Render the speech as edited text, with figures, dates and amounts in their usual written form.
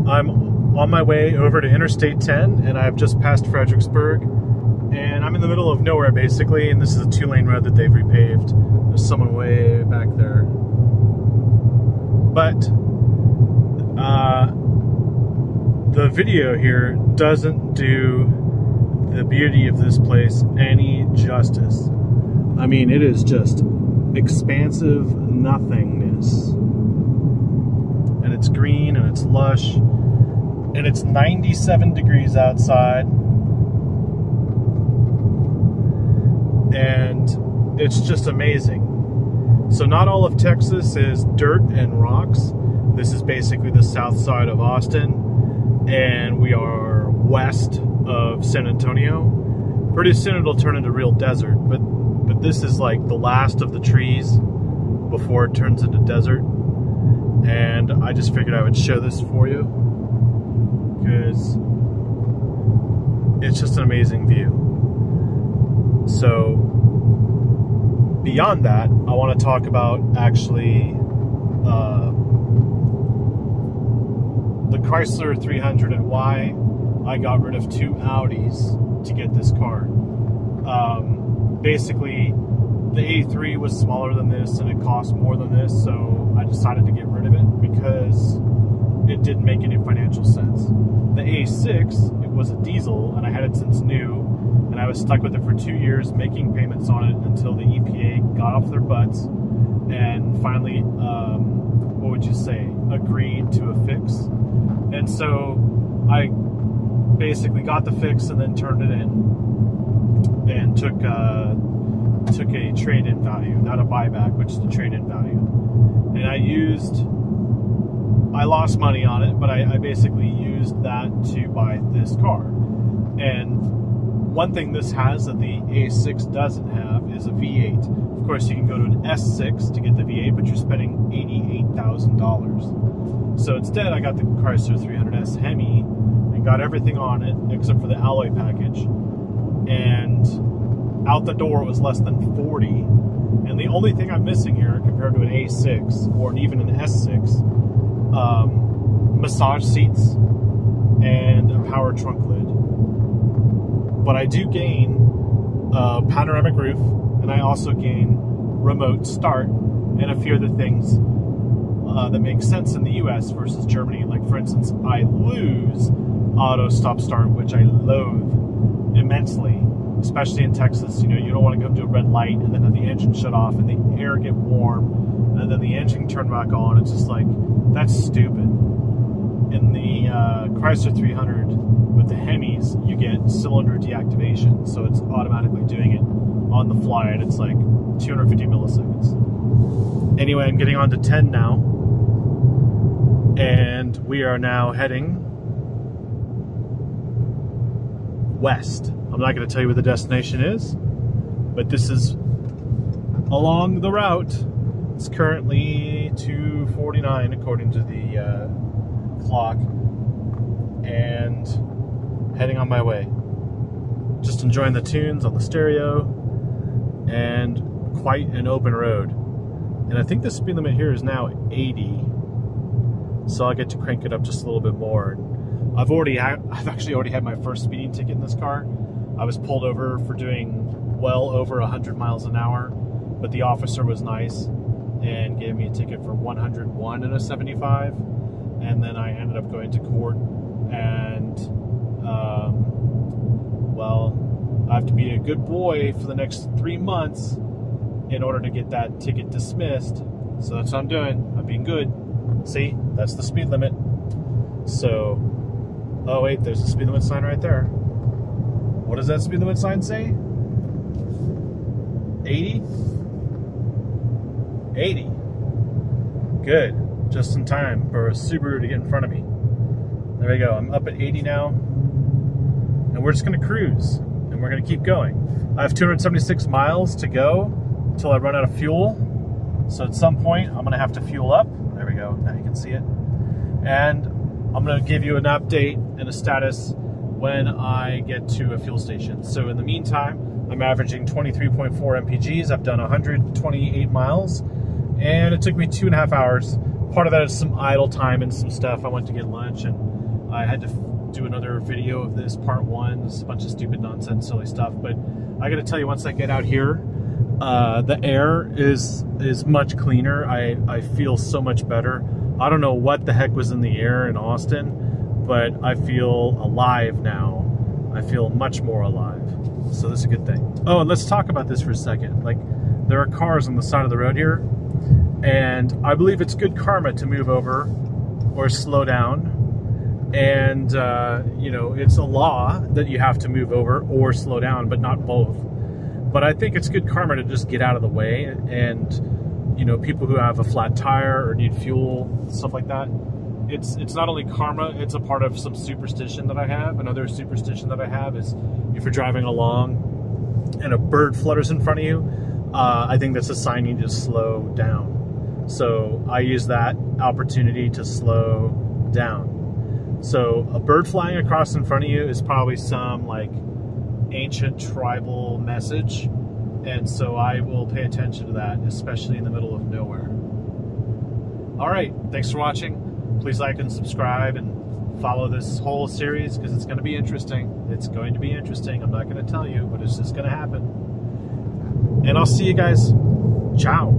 I'm on my way over to Interstate 10, and I've just passed Fredericksburg, and I'm in the middle of nowhere basically, and this is a 2-lane road that they've repaved. There's someone way back there. But the video here doesn't do the beauty of this place any justice. I mean, it is just expansive nothingness. And it's green and it's lush. And it's 97 degrees outside. And it's just amazing. So not all of Texas is dirt and rocks. This is basically the south side of Austin. And we are west of San Antonio. Pretty soon it'll turn into real desert. But this is like the last of the trees before it turns into desert. And I just figured I would show this for you, because it's just an amazing view. So beyond that, I want to talk about actually the Chrysler 300 and why I got rid of 2 Audis to get this car. Basically, the A3 was smaller than this and it cost more than this, so I decided to get rid of it because it didn't make any financial sense. The A6, it was a diesel, and I had it since new, and I was stuck with it for 2 years making payments on it until the EPA got off their butts and finally, what would you say, agreed to a fix. And so I basically got the fix and then turned it in and took a trade-in value, not a buyback, which is the trade-in value. And I lost money on it, but I basically used that to buy this car. And one thing this has that the A6 doesn't have is a V8. Of course, you can go to an S6 to get the V8, but you're spending $88,000. So instead, I got the Chrysler 300S Hemi and got everything on it except for the alloy package. And out the door, it was less than 40. And the only thing I'm missing here compared to an A6 or even an S6, massage seats and a power trunk lid. But I do gain a panoramic roof, and I also gain remote start and a few other things that make sense in the US versus Germany. Like, for instance, I lose auto stop start, which I loathe immensely, especially in Texas. You know, you don't want to go to a red light and then have the engine shut off and the air get warm and then the engine turn back on. It's just like, that's stupid. In the Chrysler 300 with the Hemis, you get cylinder deactivation, so it's automatically doing it on the fly, and it's like 250 milliseconds. Anyway, I'm getting on to 10 now, and we are now heading west. I'm not going to tell you where the destination is, but this is along the route. It's currently 2:49 according to the clock, and heading on my way. Just enjoying the tunes on the stereo, and quite an open road. And I think the speed limit here is now 80, so I'll get to crank it up just a little bit more. I've actually already had my first speeding ticket in this car. I was pulled over for doing well over 100 miles an hour, but the officer was nice and gave me a ticket for 101 and a 75. And then I ended up going to court, and well, I have to be a good boy for the next 3 months in order to get that ticket dismissed. So that's what I'm doing. I'm being good. See, that's the speed limit. So, oh wait, there's a speed limit sign right there. What does that speed limit sign say? 80? 80. Good. Just in time for a Subaru to get in front of me. There we go. I'm up at 80 now. And we're just going to cruise. And we're going to keep going. I have 276 miles to go until I run out of fuel. So at some point, I'm going to have to fuel up. There we go. Now you can see it. And I'm going to give you an update and a status when I get to a fuel station. So in the meantime, I'm averaging 23.4 mpgs. I've done 128 miles. And it took me 2.5 hours part of that is some idle time and some stuff. I went to get lunch, and I had to do another video of this, part 1. It's a bunch of stupid nonsense, silly stuff. But I got to tell you, once I get out here, the air is much cleaner. I feel so much better. I don't know what the heck was in the air in Austin, but I feel alive now. I feel much more alive. So this is a good thing. Oh, and let's talk about this for a second. Like, there are cars on the side of the road here, and I believe it's good karma to move over or slow down. And, you know, it's a law that you have to move over or slow down, but not both. But I think it's good karma to just get out of the way. And, you know, people who have a flat tire or need fuel, stuff like that, it's not only karma, it's a part of some superstition that I have. Another superstition that I have is if you're driving along and a bird flutters in front of you, I think that's a sign you need to slow down. So I use that opportunity to slow down. So a bird flying across in front of you is probably some like ancient tribal message. And so I will pay attention to that, especially in the middle of nowhere. All right, thanks for watching. Please like and subscribe and follow this whole series because it's going to be interesting. It's going to be interesting. I'm not going to tell you, but it's just going to happen. And I'll see you guys. Ciao.